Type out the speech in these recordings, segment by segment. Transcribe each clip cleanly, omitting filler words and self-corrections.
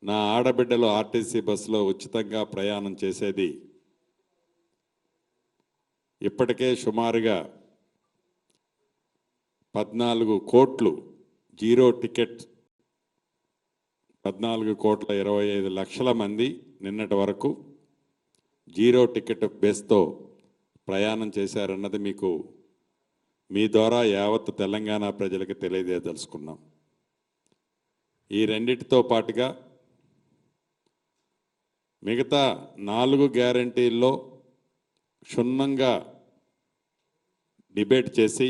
నా ఆడబిడ్డలు ఆర్టీసీ బస్సులో ఉచితంగా ప్రయాణం చేసేది ఇప్పటికే సుమారుగా 14 కోట్లు జీరో టికెట్ 14,25,00,000 మంది నిన్నటి వరకు జీరో టికెట్ బేస్తో ప్రయాణం చేశారన్నది మీకు మీ ద్వారా యావత్ తెలంగాణ ప్రజలకు తెలియజేయదలుచుకున్నాం. ఈ రెండిటితో పాటుగా మిగతా 4 గ్యారంటీల్లో క్షుణ్ణంగా డిబేట్ చేసి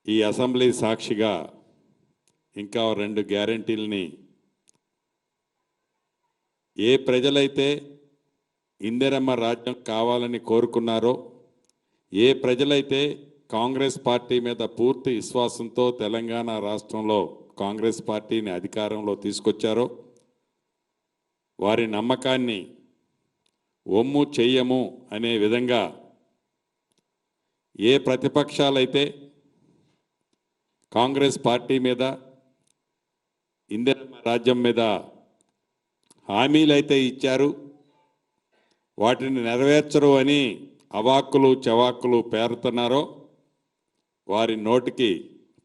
ఈ అసెంబ్లీ సాక్షిగా ఇంకా 2 గ్యారంటీలని ఏ ప్రజలైతే ఇందిరమ్మ రాజ్యం కావాలని కోరుకున్నారో, ఏ ప్రజలైతే కాంగ్రెస్ పార్టీ మీద పూర్తి విశ్వాసంతో తెలంగాణ రాష్ట్రంలో కాంగ్రెస్ పార్టీని అధికారంలో తీసుకొచ్చారో వారి నమ్మకాన్ని ఒమ్ము చెయ్యము అనే విధంగా ఏ ప్రతిపక్షాలైతే కాంగ్రెస్ పార్టీ మీద ఇందిరమ్మ రాజ్యం మీద హామీలైతే ఇచ్చారు వాటిని నెరవేర్చరు అని అవాక్కులు చవాక్కులు పేరుతున్నారో వారి నోటికి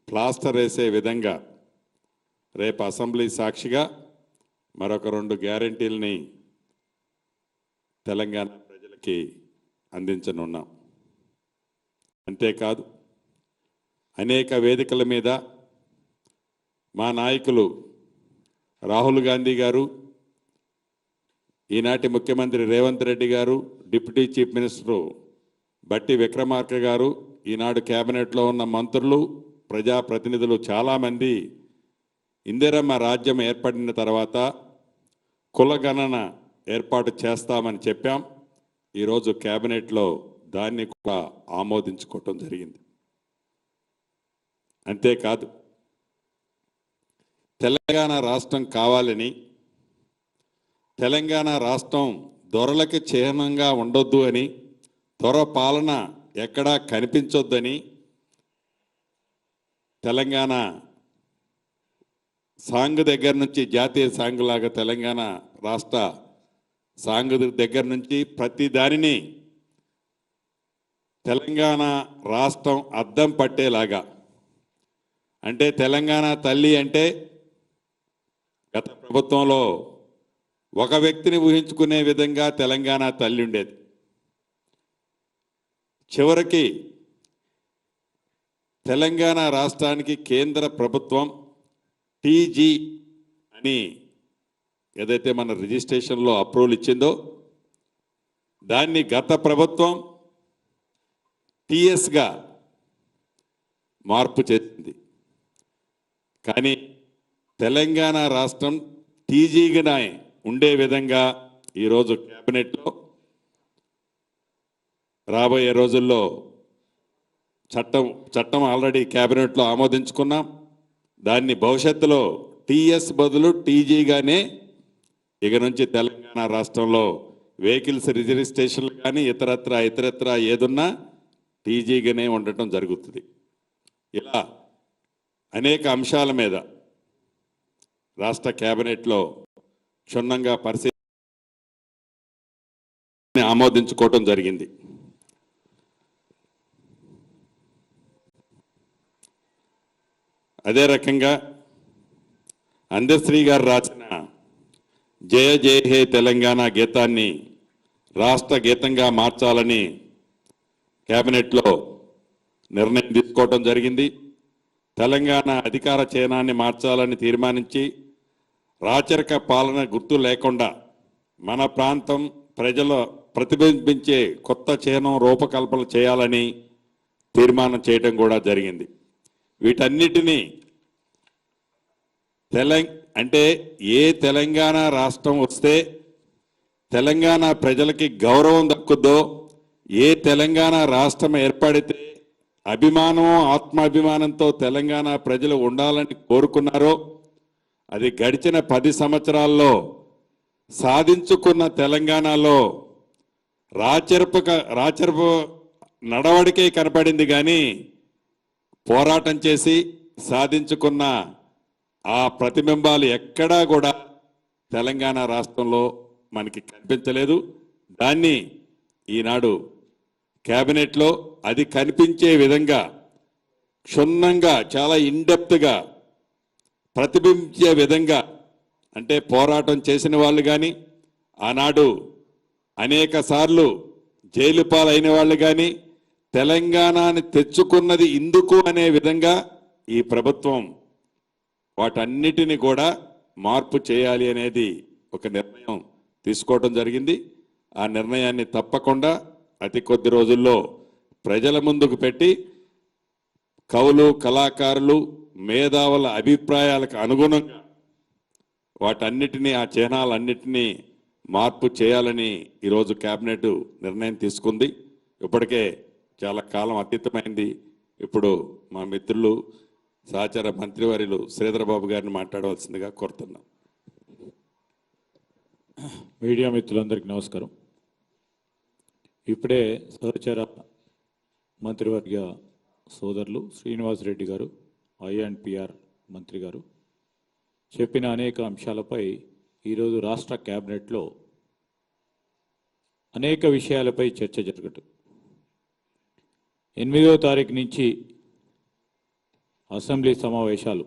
ప్లాస్టర్ వేసే విధంగా రేపు అసెంబ్లీ సాక్షిగా మరొక 2 గ్యారంటీలని తెలంగాణ ప్రజలకి అందించనున్నాం. అంతేకాదు అనేక వేదికల మీద మా నాయకులు రాహుల్ గాంధీ గారు, ఈనాటి ముఖ్యమంత్రి రేవంత్ రెడ్డి గారు, డిప్యూటీ చీఫ్ మినిస్టర్ బట్టి విక్రమార్క గారు, ఈనాడు కేబినెట్లో ఉన్న మంత్రులు, ప్రజాప్రతినిధులు చాలామంది ఇందిరమ్మ రాజ్యం ఏర్పడిన తర్వాత కులగణన ఏర్పాటు చేస్తామని చెప్పాం. ఈరోజు కేబినెట్లో దాన్ని కూడా ఆమోదించుకోవటం జరిగింది. అంతేకాదు తెలంగాణ రాష్ట్రం కావాలని, తెలంగాణ రాష్ట్రం దొరలకి చిహ్నంగా ఉండొద్దు అని, దొర పాలన ఎక్కడా కనిపించొద్దని తెలంగాణ సాంగ్ దగ్గర నుంచి జాతీయ సాంగ్ లాగా తెలంగాణ రాష్ట్ర సాంగ్ దగ్గర నుంచి ప్రతి దానిని తెలంగాణ రాష్ట్రం అద్దం పట్టేలాగా, అంటే తెలంగాణ తల్లి అంటే గత ప్రభుత్వంలో ఒక వ్యక్తిని ఊహించుకునే విధంగా తెలంగాణ తల్లి ఉండేది. చివరికి తెలంగాణ రాష్ట్రానికి కేంద్ర ప్రభుత్వం టీజీ అని ఏదైతే మన రిజిస్ట్రేషన్లో అప్రూవల్ ఇచ్చిందో దాన్ని గత ప్రభుత్వం టీఎస్గా మార్పు చేసింది. కానీ తెలంగాణ రాష్ట్రం టీజీగా ఉండే విధంగా ఈరోజు కేబినెట్లో రాబోయే రోజుల్లో చట్టం ఆల్రెడీ కేబినెట్లో ఆమోదించుకున్నాం. దాన్ని భవిష్యత్తులో టీఎస్ బదులు టీజీగానే ఇక నుంచి తెలంగాణ రాష్ట్రంలో వెహికల్స్ రిజిస్ట్రేషన్లు కానీ ఇతరత్ర ఏదున్నా టీజీగానే ఉండటం జరుగుతుంది. ఇలా అనేక అంశాల మీద రాష్ట్ర కేబినెట్లో క్షుణ్ణంగా పరిశీలన ఆమోదించుకోవటం జరిగింది. అదే రకంగా అందశ్రీ గారు రాసిన జయ జయ హే తెలంగాణ గీతాన్ని రాష్ట్ర గీతంగా మార్చాలని కేబినెట్లో నిర్ణయం తీసుకోవటం జరిగింది. తెలంగాణ అధికార చిహ్నాన్ని మార్చాలని తీర్మానించి రాచరిక పాలన గుర్తు లేకుండా మన ప్రాంతం ప్రజల ప్రతిబింబించే కొత్త చిహ్నం రూపకల్పన చేయాలని తీర్మానం చేయడం కూడా జరిగింది. వీటన్నిటినీ అంటే ఏ తెలంగాణ రాష్ట్రం వస్తే తెలంగాణ ప్రజలకి గౌరవం దక్కుద్దో, ఏ తెలంగాణ రాష్ట్రం ఏర్పడితే అభిమానం ఆత్మాభిమానంతో తెలంగాణ ప్రజలు ఉండాలని కోరుకున్నారో అది గడిచిన 10 సంవత్సరాల్లో సాధించుకున్న తెలంగాణలో రాచరపు నడవడికే కనపడింది. కానీ పోరాటం చేసి సాధించుకున్న ఆ ప్రతిబింబాలు ఎక్కడా కూడా తెలంగాణ రాష్ట్రంలో మనకి కనిపించలేదు. దాన్ని ఈనాడు కేబినెట్లో అది కనిపించే విధంగా క్షుణ్ణంగా చాలా ఇన్డెప్త్గా ప్రతిబింబించే విధంగా, అంటే పోరాటం చేసిన వాళ్ళు కానీ ఆనాడు అనేక సార్లు జైలు పాలైన వాళ్ళు కానీ తెలంగాణని తెచ్చుకున్నది ఇందుకు అనే విధంగా ఈ ప్రభుత్వం వాటన్నిటిని కూడా మార్పు చేయాలి అనేది ఒక నిర్ణయం తీసుకోవడం జరిగింది. ఆ నిర్ణయాన్ని తప్పకుండా అతి కొద్ది రోజుల్లో ప్రజల ముందుకు పెట్టి కవులు, కళాకారులు, మేధావుల అభిప్రాయాలకు అనుగుణంగా వాటన్నిటినీ, ఆ చిహ్నాలన్నిటినీ మార్పు చేయాలని ఈరోజు కేబినెట్ నిర్ణయం తీసుకుంది. ఇప్పటికే చాలా కాలం అతీతమైంది. ఇప్పుడు మా మిత్రులు సహచార మంత్రివర్యులు శ్రీధర్ బాబు గారిని మాట్లాడవలసిందిగా కోరుతున్నాం. మీడియా మిత్రులందరికీ నమస్కారం. ఇప్పుడే సహచార మంత్రివర్గ సోదరులు శ్రీనివాసరెడ్డి గారు, ఐ&పిఆర్ మంత్రి గారు చెప్పిన అనేక అంశాలపై ఈరోజు రాష్ట్ర కేబినెట్లో అనేక విషయాలపై చర్చ జరగటం. 8వ తారీఖు నుంచి అసెంబ్లీ సమావేశాలు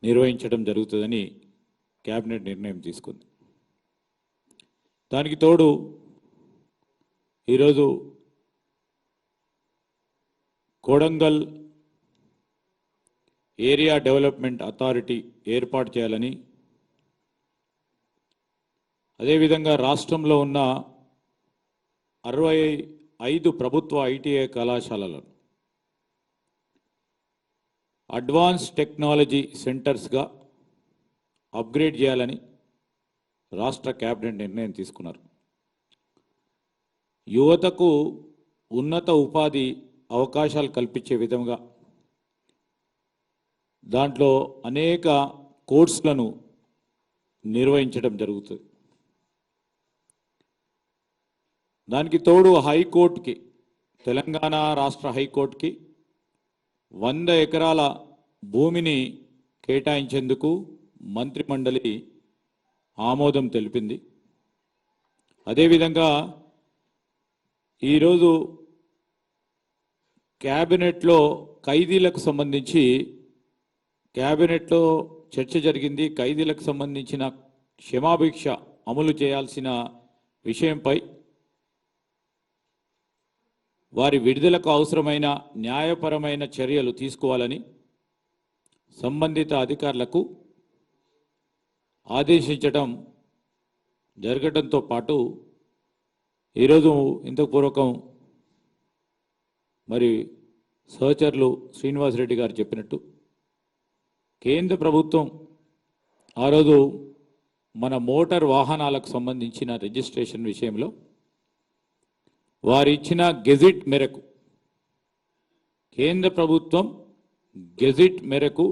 నిర్వహించడం జరుగుతుందని కేబినెట్ నిర్ణయం తీసుకుంది. దానికి తోడు ఈరోజు కొడంగల్ ఏరియా డెవలప్మెంట్ అథారిటీ ఏర్పాటు చేయాలని, అదేవిధంగా రాష్ట్రంలో ఉన్న 65 ప్రభుత్వ ఐటీఐ కళాశాలలను అడ్వాన్స్ టెక్నాలజీ సెంటర్స్గా అప్గ్రేడ్ చేయాలని రాష్ట్ర కేబినెట్ నిర్ణయం తీసుకున్నారు. యువతకు ఉన్నత ఉపాధి అవకాశాలు కల్పించే విధంగా దాంట్లో అనేక కోర్సులను నిర్వహించడం జరుగుతుంది. దానికి తోడు హైకోర్టుకి, తెలంగాణ రాష్ట్ర హైకోర్టుకి 100 ఎకరాల భూమిని కేటాయించేందుకు మంత్రిమండలి ఆమోదం తెలిపింది. అదేవిధంగా ఈరోజు క్యాబినెట్లో ఖైదీలకు సంబంధించి క్యాబినెట్లో చర్చ జరిగింది. ఖైదీలకు సంబంధించిన క్షమాభిక్ష అమలు చేయాల్సిన విషయంపై, వారి విడుదలకు అవసరమైన న్యాయపరమైన చర్యలు తీసుకోవాలని సంబంధిత అధికారులకు ఆదేశించడం జరగడంతో పాటు ఈరోజు ఇంతకు పూర్వకం మరి సహచరులు శ్రీనివాసరెడ్డి గారు చెప్పినట్టు కేంద్ర ప్రభుత్వం ఆ రోజు మన మోటార్ వాహనాలకు సంబంధించిన రిజిస్ట్రేషన్ విషయంలో వారు ఇచ్చిన గెజిట్ మేరకు, కేంద్ర ప్రభుత్వం గెజిట్ మేరకు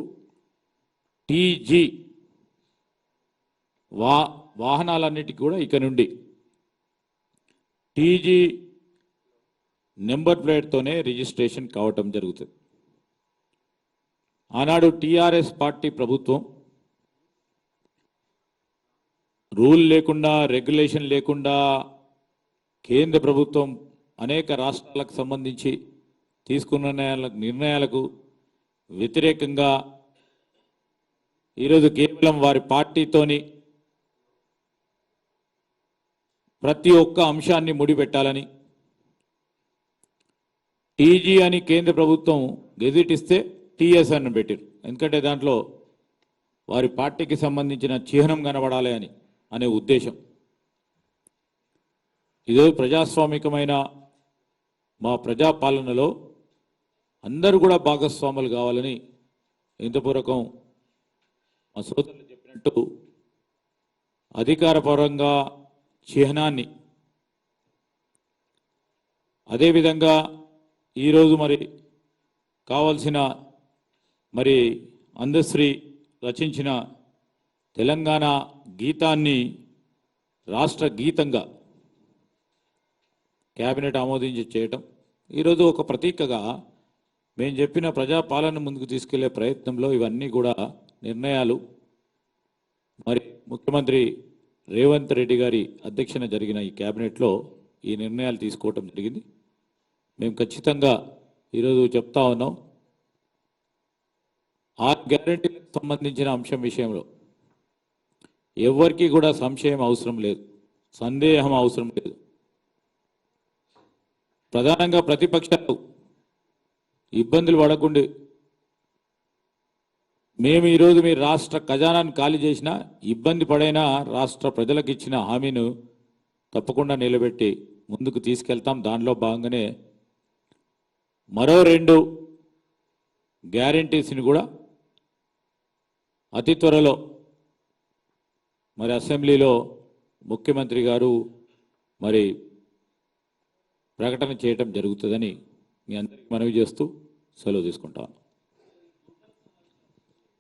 టీజీ వాహనాలన్నిటికీ కూడా ఇక నుండి టీజీ నెంబర్ ప్లేట్తోనే రిజిస్ట్రేషన్ కావటం జరుగుతుంది. ఆనాడు టీఆర్ఎస్ పార్టీ ప్రభుత్వం రూల్ లేకుండా, రెగ్యులేషన్ లేకుండా కేంద్ర ప్రభుత్వం అనేక రాష్ట్రాలకు సంబంధించి తీసుకున్న నిర్ణయాలకు వ్యతిరేకంగా ఈరోజు కేవలం వారి పార్టీతోని ప్రతి ఒక్క అంశాన్ని ముడిపెట్టాలని టీజీ అని కేంద్ర ప్రభుత్వం గెజిట్ ఇస్తే టీఎస్ అని పెట్టారు. ఎందుకంటే దాంట్లో వారి పార్టీకి సంబంధించిన చిహ్నం కనబడాలి అని అనే ఉద్దేశం. ఇదో ప్రజాస్వామికమైన మా ప్రజాపాలనలో అందరూ కూడా భాగస్వాములు కావాలని ఇంతపూర్వకం మా సోదరులు చెప్పినట్టు అధికారపరంగా చిహ్నాన్ని, అదేవిధంగా ఈరోజు మరి కావాల్సిన మరి అందశ్రీ రచించిన తెలంగాణ గీతాన్ని రాష్ట్ర గీతంగా కేబినెట్ ఆమోదించి చేయటం ఈరోజు ఒక ప్రతీకగా మేము చెప్పిన ప్రజాపాలన ముందుకు తీసుకెళ్లే ప్రయత్నంలో ఇవన్నీ కూడా నిర్ణయాలు మరి ముఖ్యమంత్రి రేవంత్ రెడ్డి గారి అధ్యక్షన జరిగిన ఈ కేబినెట్లో ఈ నిర్ణయాలు తీసుకోవటం జరిగింది. మేము ఖచ్చితంగా ఈరోజు చెప్తా ఉన్నాం, ఆ గ్యారెంటీలకు సంబంధించిన అంశం విషయంలో ఎవరికి కూడా సంశయం అవసరం లేదు, సందేహం అవసరం లేదు. ప్రధానంగా ప్రతిపక్షాలు ఇబ్బందులు పడకుండా మేము ఈరోజు మీ రాష్ట్ర ఖజానాన్ని ఖాళీ చేసినా ఇబ్బంది పడైనా రాష్ట్ర ప్రజలకు ఇచ్చిన హామీను తప్పకుండా నిలబెట్టి ముందుకు తీసుకెళ్తాం. దానిలో భాగంగానే మరో 2 గ్యారెంటీస్ని కూడా అతి త్వరలో మరి అసెంబ్లీలో ముఖ్యమంత్రి గారు మరి ప్రకటన చేయటం జరుగుతుందని మీ అందరికీ మనవి చేస్తూ సెలవు తీసుకుంటాను.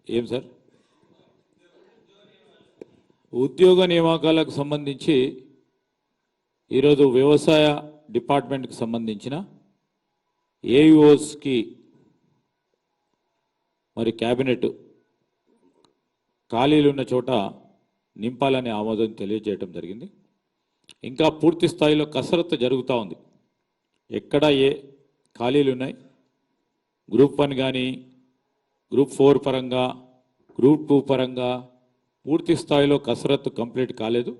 ఏం సార్, ఉద్యోగ నియామకాలకు సంబంధించి ఈరోజు వ్యవసాయ డిపార్ట్మెంట్కి సంబంధించిన ఏఈఓస్కి మరి క్యాబినెట్ ఖాళీలు ఉన్న చోట నింపాలని ఆమోదం తెలియజేయడం జరిగింది. ఇంకా పూర్తి స్థాయిలో కసరత్తు జరుగుతూ ఉంది. ఎక్కడ ఏ ఖాళీలు ఉన్నాయి, గ్రూప్ 1 కానీ గ్రూప్ 4 పరంగా, గ్రూప్ 2 పరంగా పూర్తి స్థాయిలో కసరత్తు కంప్లీట్ కాలేదు.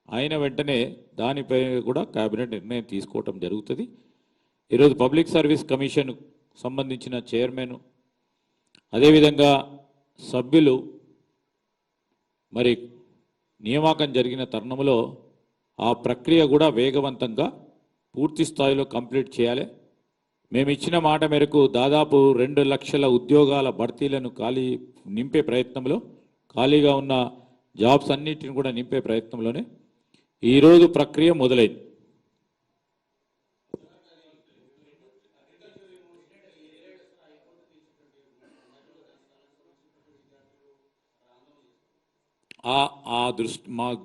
అయిన వెంటనే దానిపై కూడా కేబినెట్ నిర్ణయం తీసుకోవటం జరుగుతుంది. ఈరోజు పబ్లిక్ సర్వీస్ కమిషన్ సంబంధించిన చైర్మన్ అదేవిధంగా సభ్యులు మరి నియామకం జరిగిన తరుణంలో ఆ ప్రక్రియ కూడా వేగవంతంగా పూర్తి స్థాయిలో కంప్లీట్ చేయాలి. మేము ఇచ్చిన మాట మేరకు దాదాపు 2 లక్షల ఉద్యోగాల భర్తీలను నింపే ప్రయత్నంలో, ఖాళీగా ఉన్న జాబ్స్ అన్నిటిని కూడా నింపే ప్రయత్నంలోనే ఈరోజు ప్రక్రియ మొదలైంది.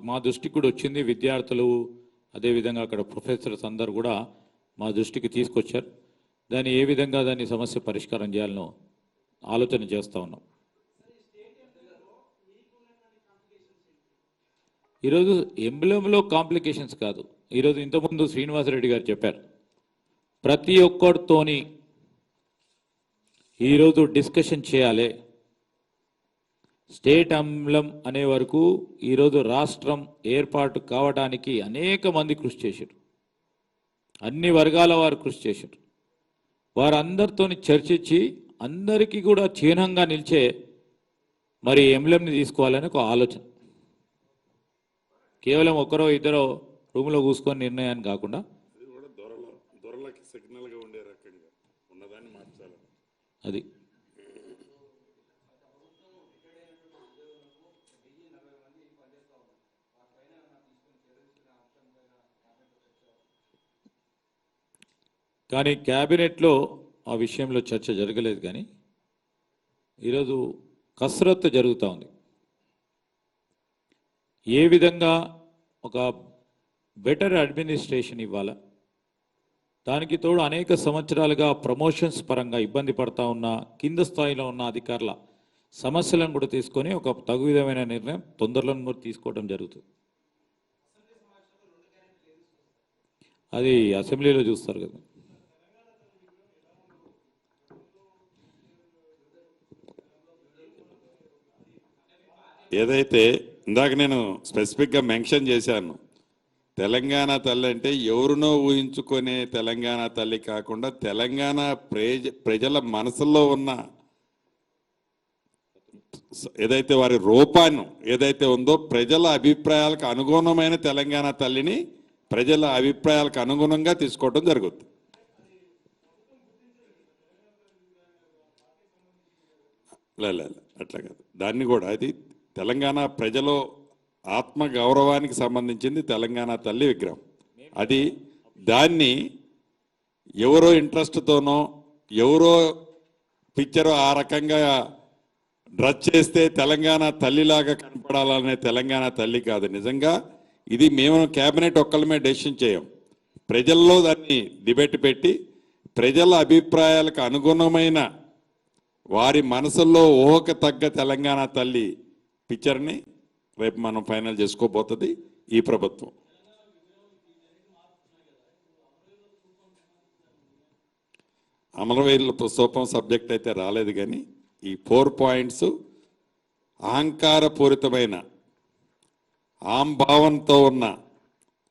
మా దృష్టికి కూడా వచ్చింది. విద్యార్థులు అదేవిధంగా అక్కడ ప్రొఫెసర్స్ అందరు కూడా మా దృష్టికి తీసుకొచ్చారు. దాన్ని ఏ విధంగా దాన్ని సమస్య పరిష్కారం చేయాలనో ఆలోచన చేస్తూ ఉన్నాం. ఈరోజు ఎంబ్లంలో కాంప్లికేషన్స్ కాదు. ఈరోజు ఇంతకుముందు శ్రీనివాసరెడ్డి గారు చెప్పారు, ప్రతి ఒక్కరితోని ఈరోజు డిస్కషన్ చేయాలి. స్టేట్ అంబ్లం అనే వరకు ఈరోజు రాష్ట్రం ఏర్పాటు కావడానికి అనేక మంది కృషి చేశారు, అన్ని వర్గాల వారు కృషి చేశారు. వారందరితోని చర్చించి అందరికీ కూడా చిహ్నంగా నిలిచే మరి ఎంబ్లంని తీసుకోవాలని ఒక ఆలోచన. కేవలం ఒకరో ఇద్దరో రూమ్లో కూసుకొని నిర్ణయాన్ని కాకుండా అది కానీ క్యాబినెట్లో ఆ విషయంలో చర్చ జరగలేదు. కానీ ఈరోజు కసరత్తు జరుగుతూ ఉంది. ఏ విధంగా ఒక బెటర్ అడ్మినిస్ట్రేషన్ ఇవ్వాలా, దానికి తోడు అనేక సంవత్సరాలుగా ప్రమోషన్స్ పరంగా ఇబ్బంది పడతా ఉన్న కింద స్థాయిలో ఉన్న అధికారుల సమస్యలను కూడా తీసుకొని ఒక తగు విధమైన నిర్ణయం తొందరలో కూడా తీసుకోవడం జరుగుతుంది. అది అసెంబ్లీలో చూస్తారు కదా. ఏదైతే ఇందాక నేను స్పెసిఫిక్గా మెన్షన్ చేశాను, తెలంగాణ తల్లి అంటే ఎవరినో ఊహించుకునే తెలంగాణ తల్లి కాకుండా తెలంగాణ ప్రజల మనసులో ఉన్న ఏదైతే వారి రూపాన్ని ఏదైతే ఉందో ప్రజల అభిప్రాయాలకు అనుగుణమైన తెలంగాణ తల్లిని ప్రజల అభిప్రాయాలకు అనుగుణంగా తీసుకోవడం జరుగుతుంది. అట్లా కాదు, దాన్ని కూడా అది తెలంగాణ ప్రజలు ఆత్మ గౌరవానికి సంబంధించింది తెలంగాణ తల్లి విగ్రహం. అది దాన్ని ఎవరో ఇంట్రెస్ట్తోనో ఎవరో పిక్చర్ ఆ రకంగా డ్రెస్ చేస్తే తెలంగాణ తల్లిలాగా కనపడాలనే తెలంగాణ తల్లి కాదు. నిజంగా ఇది మేము క్యాబినెట్ ఒక్కళ్ళమే డెసిషన్ చేయం, ప్రజల్లో దాన్ని డిబేట్ పెట్టి ప్రజల అభిప్రాయాలకు అనుగుణమైన వారి మనసుల్లో ఊహకు తగ్గ తెలంగాణ తల్లి పిక్చర్ని రేపు మనం ఫైనల్ చేసుకోబోతుంది ఈ ప్రభుత్వం. అమరవీరుల స్తూపం సబ్జెక్ట్ అయితే రాలేదు, కానీ ఈ 4 పాయింట్స్ అహంకారపూరితమైన ఆంభావంతో ఉన్న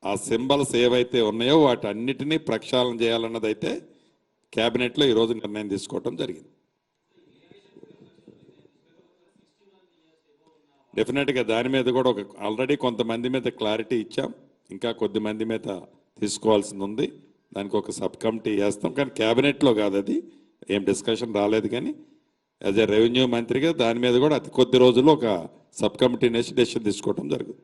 ఆ సింబల్స్ ఏవైతే ఉన్నాయో వాటి అన్నిటినీ ప్రక్షాళన చేయాలన్నదైతే క్యాబినెట్లో ఈరోజు నిర్ణయం తీసుకోవటం జరిగింది. డెఫినెట్గా దాని మీద కూడా ఆల్రెడీ కొంతమంది మీద క్లారిటీ ఇచ్చాం, ఇంకా కొద్ది మంది మీద తీసుకోవాల్సింది ఉంది. దానికి ఒక సబ్ కమిటీ వేస్తాం, కానీ క్యాబినెట్లో కాదు, అది ఏం డిస్కషన్ రాలేదు. కానీ యాజ్ ఎ రెవెన్యూ మంత్రిగా దాని మీద కూడా అతి కొద్ది రోజుల్లో ఒక సబ్ కమిటీ వేసి డెసిషన్ తీసుకోవడం జరుగుతుంది.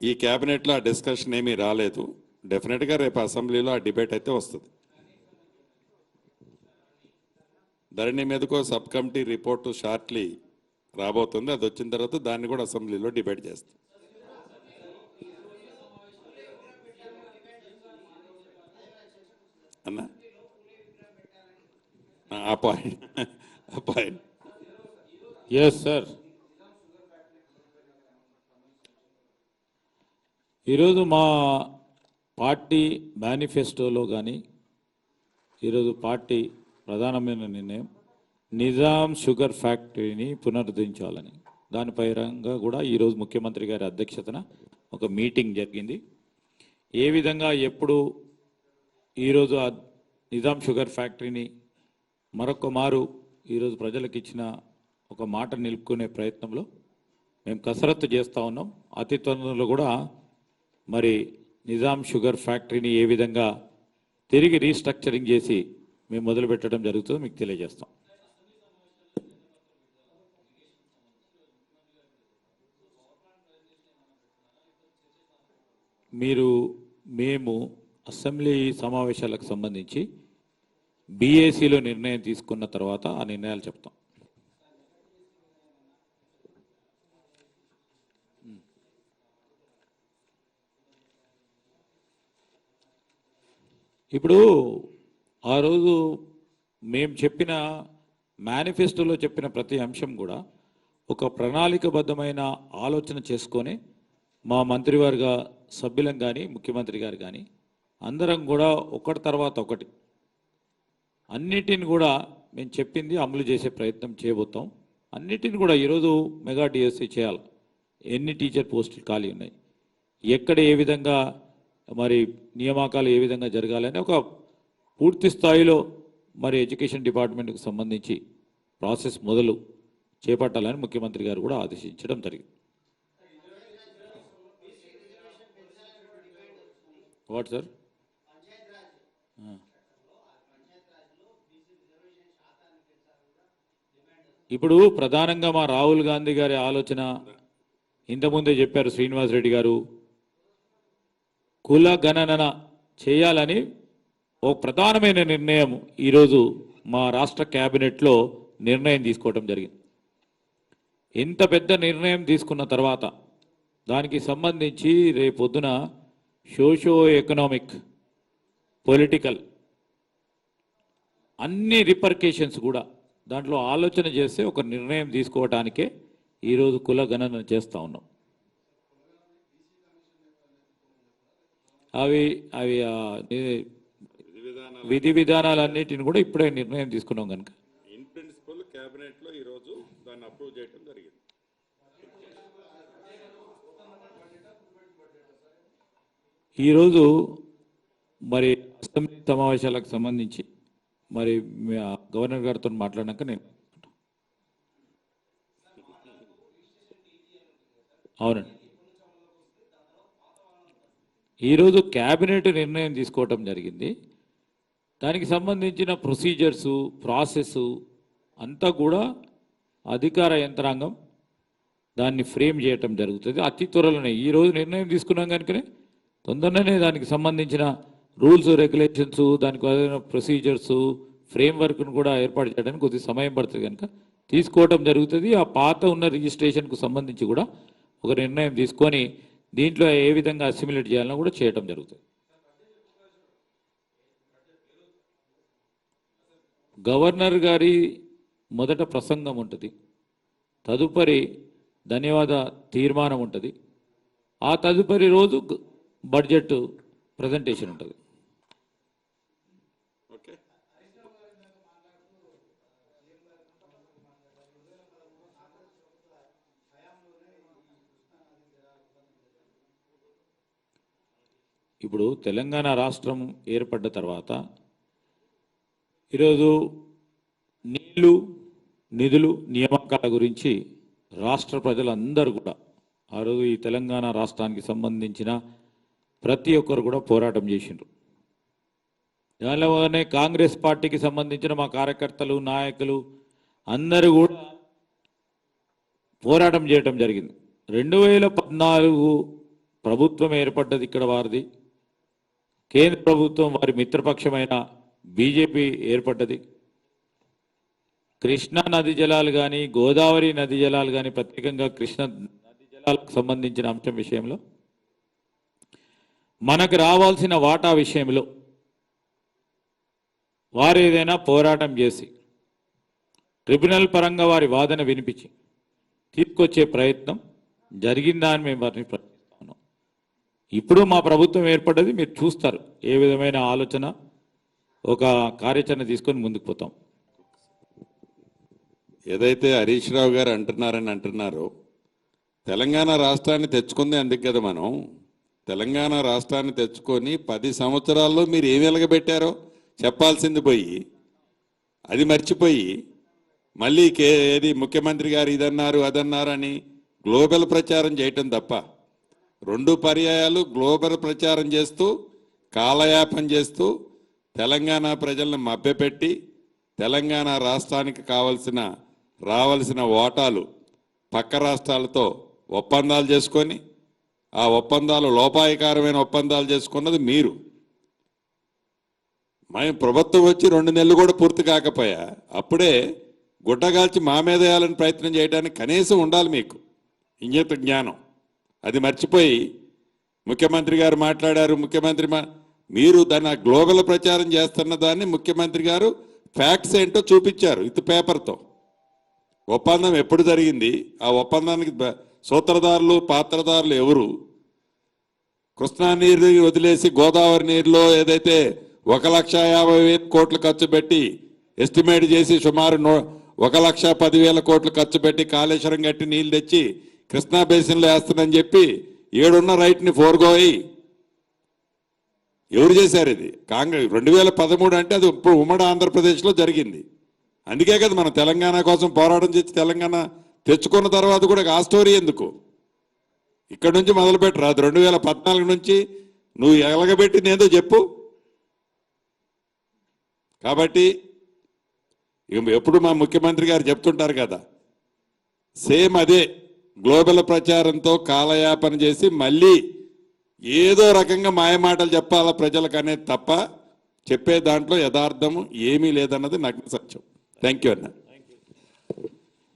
ఈ క్యాబినెట్లో ఆ డిస్కషన్ ఏమీ రాలేదు. డెఫినెట్గా రేపు అసెంబ్లీలో ఆ డిబేట్ అయితే వస్తుంది. ధరణి మీదకో సబ్ కమిటీ రిపోర్టు షార్ట్లీ రాబోతుంది. అది వచ్చిన తర్వాత దాన్ని కూడా అసెంబ్లీలో డిబేట్ చేస్తాం. అన్నా ఆ పాయింట్ ఎస్ సార్. ఈరోజు మా పార్టీ మేనిఫెస్టోలో కానీ ఈరోజు పార్టీ ప్రధానమైన నిర్ణయం నిజాం షుగర్ ఫ్యాక్టరీని పునరుద్ధరించాలని, దానిపైగా కూడా ఈరోజు ముఖ్యమంత్రి గారి అధ్యక్షతన ఒక మీటింగ్ జరిగింది. ఏ విధంగా ఎప్పుడు ఈరోజు ఆ నిజాం షుగర్ ఫ్యాక్టరీని మరొక మారు ఈరోజు ప్రజలకు ఇచ్చిన ఒక మాట నిలుపుకునే ప్రయత్నంలో మేము కసరత్తు చేస్తూ ఉన్నాం. అతి తొందరలో కూడా మరి నిజాం షుగర్ ఫ్యాక్టరీని ఏ విధంగా తిరిగి రీస్ట్రక్చరింగ్ చేసి మేము మొదలు పెట్టడం జరుగుతుందో మీకు తెలియజేస్తాం. మేము అసెంబ్లీ సమావేశాలకు సంబంధించి బీఏసీలో నిర్ణయం తీసుకున్న తర్వాత ఆ నిర్ణయాలు చెప్తాం. ఇప్పుడు ఆ రోజు మేము చెప్పిన మేనిఫెస్టోలో చెప్పిన ప్రతి అంశం కూడా ఒక ప్రణాళికబద్ధమైన ఆలోచన చేసుకొని మా మంత్రివర్గ సభ్యులం కానీ ముఖ్యమంత్రి గారు కానీ అందరం కూడా ఒకటి తర్వాత ఒకటి అన్నిటిని కూడా మేము చెప్పింది అమలు చేసే ప్రయత్నం చేయబోతాం. అన్నిటిని కూడా ఈరోజు మెగా డిఎస్సి చేయాలి. ఎన్ని టీచర్ పోస్టులు ఖాళీ ఉన్నాయి, ఎక్కడ ఏ విధంగా మరి నియామకాలు ఏ విధంగా జరగాలని ఒక పూర్తి స్థాయిలో మరి ఎడ్యుకేషన్ డిపార్ట్మెంట్కి సంబంధించి ప్రాసెస్ మొదలు చేపట్టాలని ముఖ్యమంత్రి గారు కూడా ఆదేశించడం జరిగింది. What sir? ఇప్పుడు ప్రధానంగా మా రాహుల్ గాంధీ గారి ఆలోచన ఇంతకుముందే చెప్పారు శ్రీనివాస్ రెడ్డి గారు, కుల గణన చేయాలని ఓ ప్రధానమైన నిర్ణయం ఈరోజు మా రాష్ట్ర క్యాబినెట్లో నిర్ణయం తీసుకోవడం జరిగింది. ఇంత పెద్ద నిర్ణయం తీసుకున్న తర్వాత దానికి సంబంధించి రేపొద్దున సోషో ఎకనామిక్ పొలిటికల్ అన్ని రిపర్కేషన్స్ కూడా దాంట్లో ఆలోచన చేస్తే ఒక నిర్ణయం తీసుకోవటానికే ఈరోజు కుల గణన చేస్తూ ఉన్నాం. అవి అవి విధి విధానాలన్నిటిని కూడా ఇప్పుడే నిర్ణయం తీసుకున్నాం కనుక ఇన్ ప్రిన్సిపల్ క్యాబినెట్లో ఈరోజు దాన్ని అప్రూవ్ చేయడం జరిగింది. ఈరోజు మరి అసెంబ్లీ సమావేశాలకు సంబంధించి మరి గవర్నర్ గారితో మాట్లాడినాక నేను అవునండి ఈరోజు క్యాబినెట్ నిర్ణయం తీసుకోవటం జరిగింది. దానికి సంబంధించిన ప్రొసీజర్సు ప్రాసెస్ అంతా కూడా అధికార యంత్రాంగం దాన్ని ఫ్రేమ్ చేయటం జరుగుతుంది. అతి త్వరలోనే ఈరోజు నిర్ణయం తీసుకున్నాం కనుకనే తొందరనే దానికి సంబంధించిన రూల్స్ రెగ్యులేషన్స్ దానికి ప్రొసీజర్స్ ఫ్రేమ్వర్క్ను కూడా ఏర్పాటు చేయడానికి కొద్దిగా సమయం పడుతుంది కనుక తీసుకోవటం జరుగుతుంది. ఆ పాత ఉన్న రిజిస్ట్రేషన్కు సంబంధించి కూడా ఒక నిర్ణయం తీసుకొని దీంట్లో ఏ విధంగా అసిమిలేట్ చేయాలన్నా కూడా చేయటం జరుగుతుంది. గవర్నర్ గారి మొదట ప్రసంగం ఉంటుంది, తదుపరి ధన్యవాద తీర్మానం ఉంటుంది, ఆ తదుపరి రోజు బడ్జెట్ ప్రజెంటేషన్ ఉంటుంది. ఓకే, ఇప్పుడు తెలంగాణ రాష్ట్రం ఏర్పడ్డ తర్వాత ఈరోజు నీళ్లు, నిధులు, నియామకాల గురించి రాష్ట్ర ప్రజలందరూ కూడా ఆ రోజు ఈ తెలంగాణ రాష్ట్రానికి సంబంధించిన ప్రతి ఒక్కరు కూడా పోరాటం చేసిండ్రు. దానిలోనే కాంగ్రెస్ పార్టీకి సంబంధించిన మా కార్యకర్తలు, నాయకులు అందరూ కూడా పోరాటం చేయటం జరిగింది. 2014 ప్రభుత్వం ఏర్పడ్డది ఇక్కడ వారిది, కేంద్ర ప్రభుత్వం వారి మిత్రపక్షమైన బీజేపీ ఏర్పడ్డది. కృష్ణా నది జలాలు కానీ, గోదావరి నది జలాలు కానీ, ప్రత్యేకంగా కృష్ణా నది జలాలకు సంబంధించిన అంశం విషయంలో మనకు రావాల్సిన వాటా విషయంలో వారు ఏదైనా పోరాటం చేసి ట్రిబ్యునల్ పరంగా వారి వాదన వినిపించి తీసుకొచ్చే ప్రయత్నం జరిగిందా అని మేము వారిని ప్రశ్నిస్తా ఉన్నాం. ఇప్పుడు మా ప్రభుత్వం ఏర్పడ్డది, మీరు చూస్తారు ఏ విధమైన ఆలోచన, ఒక కార్యాచరణ తీసుకొని ముందుకు పోతాం. ఏదైతే హరీష్ రావు గారు అంటున్నారో తెలంగాణ రాష్ట్రాన్ని తెచ్చుకుంది అందుకు కదా. మనం తెలంగాణ రాష్ట్రాన్ని తెచ్చుకొని 10 సంవత్సరాల్లో మీరు ఏమి వెలగబెట్టారో చెప్పాల్సింది పోయి అది మర్చిపోయి మళ్ళీ ఏది ముఖ్యమంత్రి గారు ఇదన్నారు అదన్నారు అని గ్లోబల్ ప్రచారం చేయటం తప్ప 2 పర్యాయాలు గ్లోబల్ ప్రచారం చేస్తూ కాలయాపన చేస్తూ తెలంగాణ ప్రజలను మభ్యపెట్టి తెలంగాణ రాష్ట్రానికి రావాల్సిన ఓటాలు పక్క రాష్ట్రాలతో ఒప్పందాలు చేసుకొని ఆ ఒప్పందాలు లోపాయకారమైన ఒప్పందాలు చేసుకున్నది మీరు. మేము ప్రభుత్వం వచ్చి 2 నెలలు కూడా పూర్తి కాకపోయా అప్పుడే గుడ్డగాల్చి మా మీద వేయాలని ప్రయత్నం చేయడానికి కనీసం ఉండాలి మీకు ఇంగిత జ్ఞానం. అది మర్చిపోయి ముఖ్యమంత్రి గారు మాట్లాడారు, మీరు దాన్ని గ్లోబల్ ప్రచారం చేస్తున్న దాన్ని ముఖ్యమంత్రి గారు ఫ్యాక్ట్స్ ఏంటో చూపించారు ఇది పేపర్తో. ఒప్పందం ఎప్పుడు జరిగింది, ఆ ఒప్పందానికి సూత్రధారులు పాత్రధారులు ఎవరు, కృష్ణా నీరు వదిలేసి గోదావరి నీరులో ఏదైతే 1,50,000 కోట్లు ఖర్చు పెట్టి ఎస్టిమేట్ చేసి సుమారు 1,10,000 కోట్లు ఖర్చు పెట్టి కాళేశ్వరం గట్టి నీళ్ళు తెచ్చి కృష్ణా బేసిన్లో వేస్తానని చెప్పి 7 రైట్ని ఫోర్గోయి ఎవరు చేశారు? ఇది కాంగ్రెస్. 2013 అంటే అది ఇప్పుడు ఉమ్మడి ఆంధ్రప్రదేశ్లో జరిగింది. అందుకే కదా మనం తెలంగాణ కోసం పోరాటం చేసి తెలంగాణ తెచ్చుకున్న తర్వాత కూడా ఆ స్టోరీ ఎందుకు ఇక్కడ నుంచి మొదలుపెట్టరు? అది 2014 నుంచి నువ్వు ఎలగబెట్టింది ఏదో చెప్పు. కాబట్టి ఎప్పుడు మా ముఖ్యమంత్రి గారు చెప్తుంటారు కదా, సేమ్ అదే గ్లోబల్ ప్రచారంతో కాలయాపన చేసి మళ్ళీ ఏదో రకంగా మాయమాటలు చెప్పాలా ప్రజలకు అనేది తప్ప చెప్పే దాంట్లో యథార్థము ఏమీ లేదన్నది నాకు సత్యం. థ్యాంక్ యూ అన్న.